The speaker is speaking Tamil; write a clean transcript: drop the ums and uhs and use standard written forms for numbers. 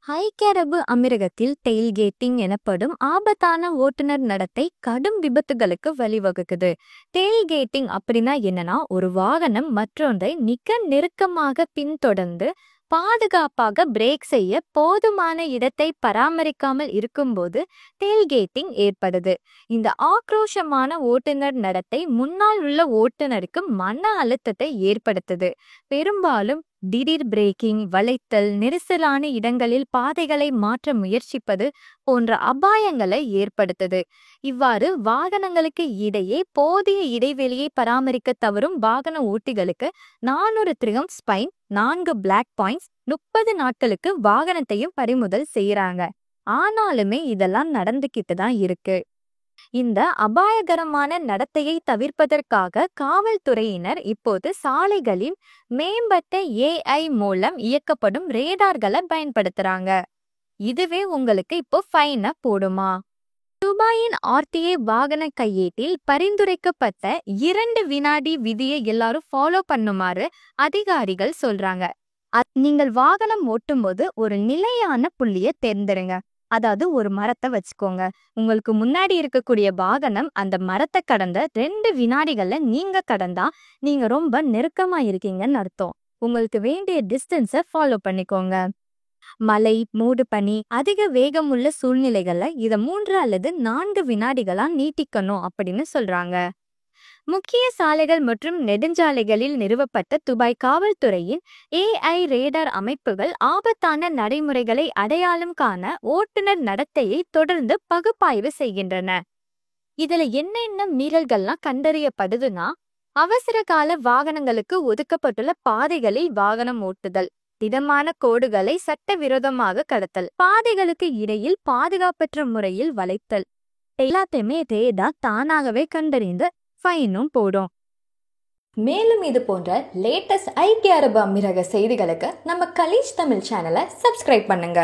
ஐக்கிய அரபு அமீரகத்தில் டெயில்கேட்டிங் எனப்படும் ஆபத்தான ஓட்டுநர் நடத்தை கடும் விபத்துகளுக்கு வழிவகுக்குது. டெயில்கேட்டிங் அப்படின்னா என்னன்னா, ஒரு வாகனம் மற்றொன்றை மிக நெருக்கமாக பின்தொடர்ந்து பாதுகாப்பாக பிரேக் செய்ய போதுமான இடத்தை பராமரிக்காமல் இருக்கும்போது டெயில்கேட்டிங் ஏற்படுது. இந்த ஆக்ரோஷமான ஓட்டுநர் நடத்தை முன்னால் உள்ள ஓட்டுநருக்கு மன அழுத்தத்தை ஏற்படுத்துது. பெரும்பாலும் திடீர் பிரேக்கிங், வளைத்தல், நெரிசலான இடங்களில் பாதைகளை மாற்ற முயற்சிப்பது போன்ற அபாயங்களை ஏற்படுத்துது. இவ்வாறு வாகனங்களுக்கு இடையே போதிய இடைவெளியை பராமரிக்க தவறும் வாகன ஓட்டிகளுக்கு 400 திர்ஹம்ஸ் ஃபைன், 4 பிளாக் பாயிண்ட்ஸ், 30 நாட்களுக்கு வாகனத்தையும் பறிமுதல் செய்யறாங்க. ஆனாலுமே இதெல்லாம் நடந்துகிட்டு தான் இருக்கு. இந்த அபாயகரமான நடத்தையை தவிர்ப்பதற்காக காவல்துறையினர் இப்போது சாலைகளில் மேம்பட்ட AI மூலம் இயக்கப்படும் ரேடார்களை பயன்படுத்துறாங்க. இதுவே உங்களுக்கு இப்போ ஃபைனை போடுமா? துபாயின் RTA வாகன கையேட்டில் பரிந்துரைக்கப்பட்ட 2 வினாடி விதியை எல்லாரும் ஃபாலோ பண்ணுமாறு அதிகாரிகள் சொல்றாங்க. நீங்கள் வாகனம் ஓட்டும்போது ஒரு நிலையான புள்ளியை தேர்ந்தெடுங்க. அதாவது ஒரு மரத்தை வச்சுக்கோங்க. உங்களுக்கு முன்னாடி இருக்கக்கூடிய வாகனம் அந்த மரத்தை கடந்த 2 வினாடிகள்ல நீங்க கடந்தா நீங்க ரொம்ப நெருக்கமா இருக்கீங்கன்னு அர்த்தம். உங்களுக்கு வேண்டிய டிஸ்டன்ஸை ஃபாலோ பண்ணிக்கோங்க. மழை, மூடு பனி, அதிக வேகம் உள்ள சூழ்நிலைகள்ல இதை 3 அல்லது 4 வினாடிகளா நீட்டிக்கணும் அப்படின்னு சொல்றாங்க. முக்கிய சாலைகள் மற்றும் நெடுஞ்சாலைகளில் நிறுவப்பட்ட துபாய் காவல்துறையின் AI ரேடார் அமைப்புகள் ஆபத்தான நடைமுறைகளை அடையாளம் காண ஓட்டுநர் நடத்தையை தொடர்ந்து பகுப்பாய்வு செய்கின்றன. இதுல என்னென்ன மீறல்கள்லாம் கண்டறியப்படுதுன்னா, அவசர கால வாகனங்களுக்கு ஒதுக்கப்பட்டுள்ள பாதைகளில் வாகனம் ஓட்டுதல், திடமான கோடுகளை சட்டவிரோதமாக கடத்தல், பாதைகளுக்கு இடையில் பாதுகாப்பற்ற முறையில் வளைத்தல், எல்லாத்தையுமே ரேடார் தானாகவே கண்டறிந்து ஃபைனும் போடும். மேலும் இது போன்ற லேட்டஸ்ட் ஐக்கிய அரபு அமீரக செய்திகளுக்கு நம்ம கலீஜ் தமிழ் சேனலை சப்ஸ்கிரைப் பண்ணுங்க.